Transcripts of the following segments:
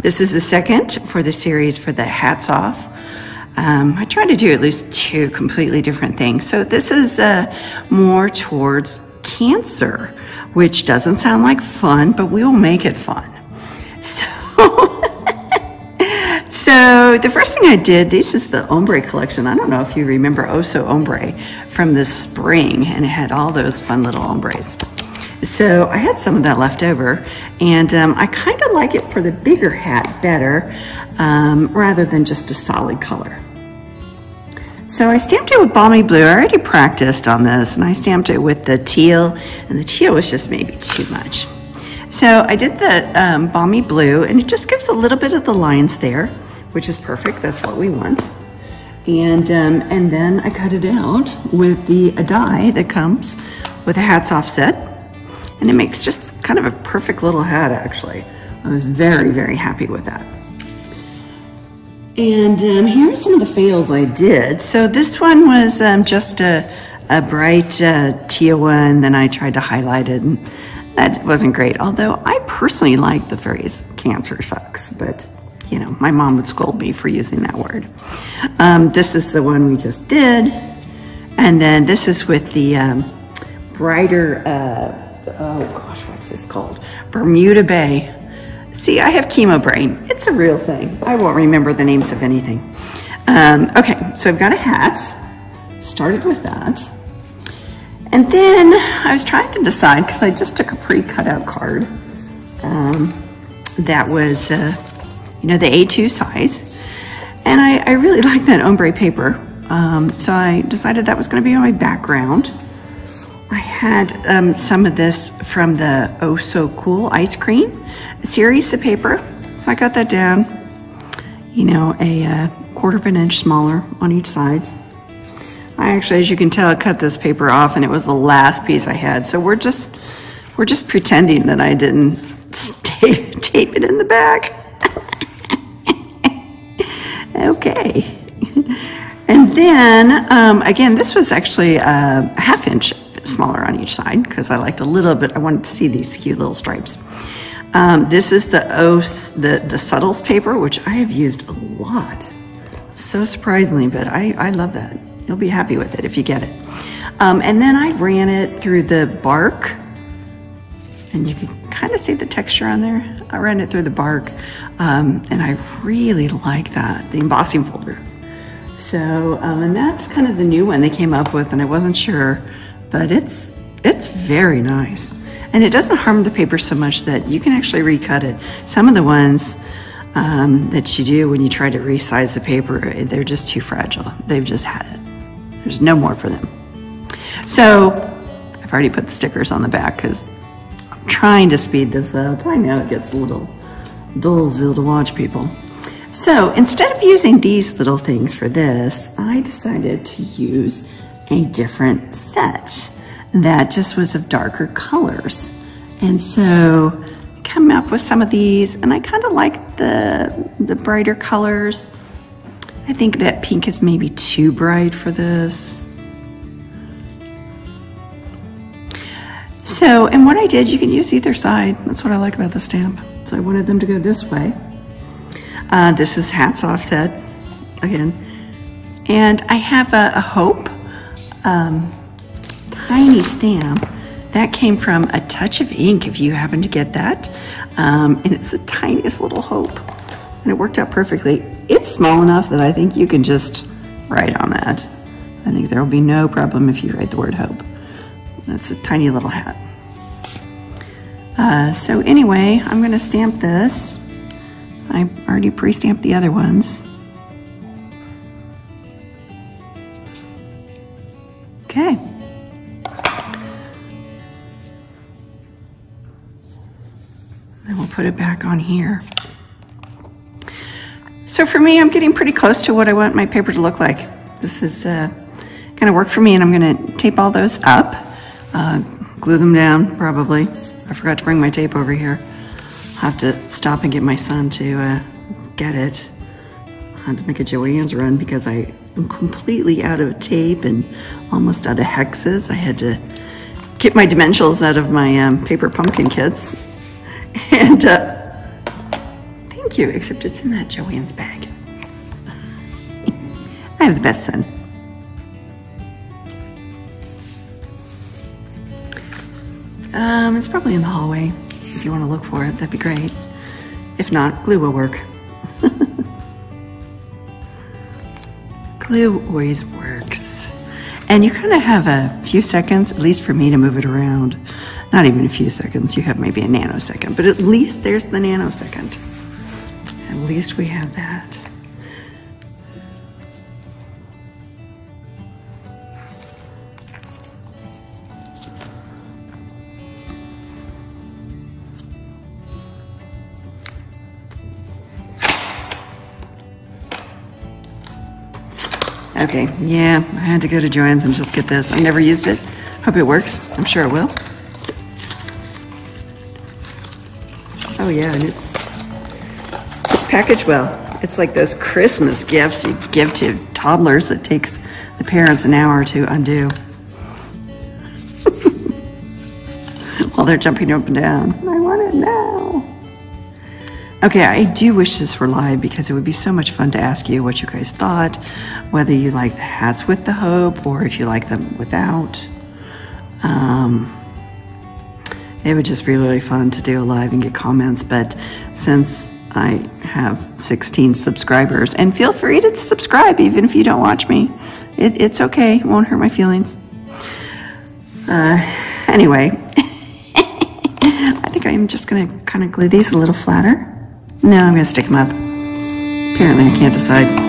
This is the second for the series for the Hats Off. I try to do at least 2 completely different things. So this is more towards cancer, which doesn't sound like fun, but we will make it fun. So, so the first thing I did, this is the ombre collection. I don't know if you remember Oso Ombre from the spring, and it had all those fun little ombres. So I had some of that left over, and I kind of like it for the bigger hat better, rather than just a solid color. So I stamped it with Balmy Blue. I already practiced on this, and I stamped it with the teal, and the teal was just maybe too much. So I did the Balmy Blue, and it just gives a little bit of the lines there, which is perfect. That's what we want. And then I cut it out with the die that comes with a Hats Off set, and it makes just kind of a perfect little hat, actually. I was very, very happy with that. And here are some of the fails I did. So this one was just a bright teal one, then I tried to highlight it, and that wasn't great. Although I personally like the phrase "cancer sucks," but you know, my mom would scold me for using that word. This is the one we just did. And then this is with the brighter, oh gosh, what's this called? Bermuda Bay. See, I have chemo brain. It's a real thing. I won't remember the names of anything. Okay, so I've got a hat. Started with that. And then I was trying to decide, because I just took a pre-cut out card that was, you know, the A2 size. And I really like that ombre paper. So I decided that was going to be my background. I had some of this from the Oh So Cool Ice Cream series of paper. So I got that down, you know, a 1/4 of an inch smaller on each side. I actually, as you can tell, I cut this paper off, and it was the last piece I had. So we're just pretending that I didn't tape it in the back. Okay. And then, again, this was actually a 1/2 inch smaller on each side, because I liked a little bit, I wanted to see these cute little stripes. This is the Subtles paper, which I have used a lot. So surprisingly, but I love that. You'll be happy with it if you get it. And then I ran it through the bark, and you can kind of see the texture on there. I ran it through the bark, and I really like that, the embossing folder. So, and that's kind of the new one they came up with, and I wasn't sure, but it's very nice. And it doesn't harm the paper so much that you can actually recut it. Some of the ones that you do when you try to resize the paper, they're just too fragile. They've just had it. There's no more for them. So I've already put the stickers on the back because I'm trying to speed this up. I know it gets a little dullsville to watch, people. So instead of using these little things for this, I decided to use a different set that just was of darker colors. And so I came up with some of these, and I kind of like the brighter colors. I think that pink is maybe too bright for this. So, and what I did, you can use either side. That's what I like about the stamp. So I wanted them to go this way. This is Hats Off set, again. And I have a Hope tiny stamp. That came from A Touch of Ink, if you happen to get that. And it's the tiniest little Hope. And it worked out perfectly. It's small enough that I think you can just write on that. I think there will be no problem if you write the word Hope. That's a tiny little hat. So anyway, I'm gonna stamp this. I already pre-stamped the other ones. Okay. Then we'll put it back on here. So for me, I'm getting pretty close to what I want my paper to look like. This is gonna work for me, and I'm gonna tape all those up, glue them down probably. I forgot to bring my tape over here. I'll have to stop and get my son to get it. I had to make a Joann's run because I am completely out of tape and almost out of hexes. I had to get my dimensionals out of my paper pumpkin kits. And they Thank you, except it's in that Joanne's bag. I have the best son. It's probably in the hallway. If you want to look for it, that'd be great. If not, glue will work. Glue always works. And you kind of have a few seconds, at least for me, to move it around. Not even a few seconds, you have maybe a nanosecond, but at least there's the nanosecond. At least we have that. Okay, yeah, I had to go to Joann's and just get this. I've never used it. Hope it works. I'm sure it will. Oh yeah, and it's packaged well. It's like those Christmas gifts you give to toddlers that takes the parents an hour to undo. While they're jumping up and down. I want it now. Okay, I do wish this were live because it would be so much fun to ask you what you guys thought, whether you like the hats with the hope or if you like them without. It would just be really fun to do a live and get comments, but since I have 16 subscribers, and feel free to subscribe even if you don't watch me. It's okay, it won't hurt my feelings. Anyway, I think I'm just gonna kind of glue these a little flatter. No, I'm gonna stick them up. Apparently I can't decide.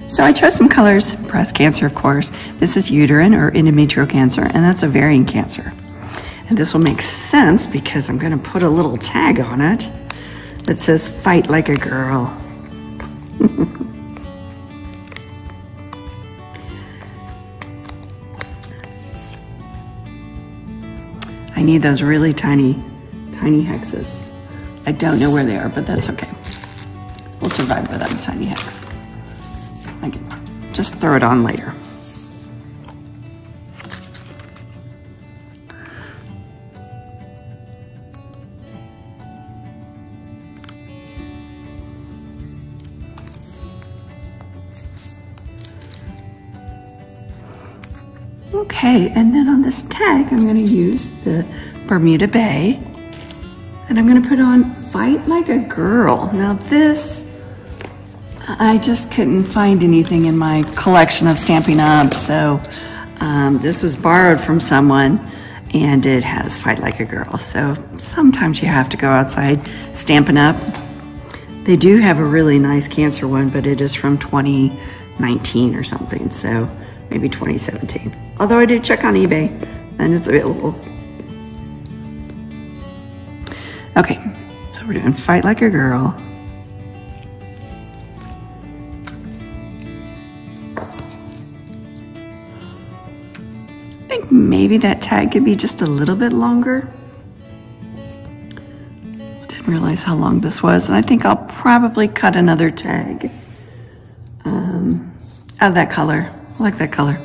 So I chose some colors, breast cancer, of course. This is uterine or endometrial cancer, and that's ovarian cancer. And this will make sense because I'm gonna put a little tag on it that says, "Fight like a girl." I need those really tiny hexes. I don't know where they are, but that's okay. We'll survive without a tiny hex. I can just throw it on later. Okay, and then on this tag, I'm gonna use the Bermuda Bay, and I'm gonna put on "Fight Like a Girl." Now this, I just couldn't find anything in my collection of Stampin' Up, so this was borrowed from someone, and it has "Fight Like a Girl." So sometimes you have to go outside Stampin' Up. They do have a really nice cancer one, but it is from 2019 or something, so maybe 2017. Although I did check on eBay, and it's available. Okay, so we're doing "Fight Like a Girl." I think maybe that tag could be just a little bit longer. I didn't realize how long this was, and I think I'll probably cut another tag of that color. I like that color.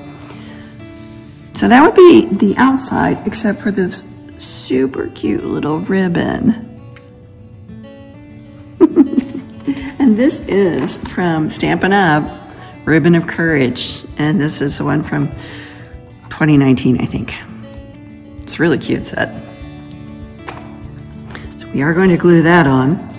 So that would be the outside, except for this super cute little ribbon. And this is from Stampin' Up, Ribbon of Courage. And this is the one from 2019, I think. It's a really cute set. So we are going to glue that on.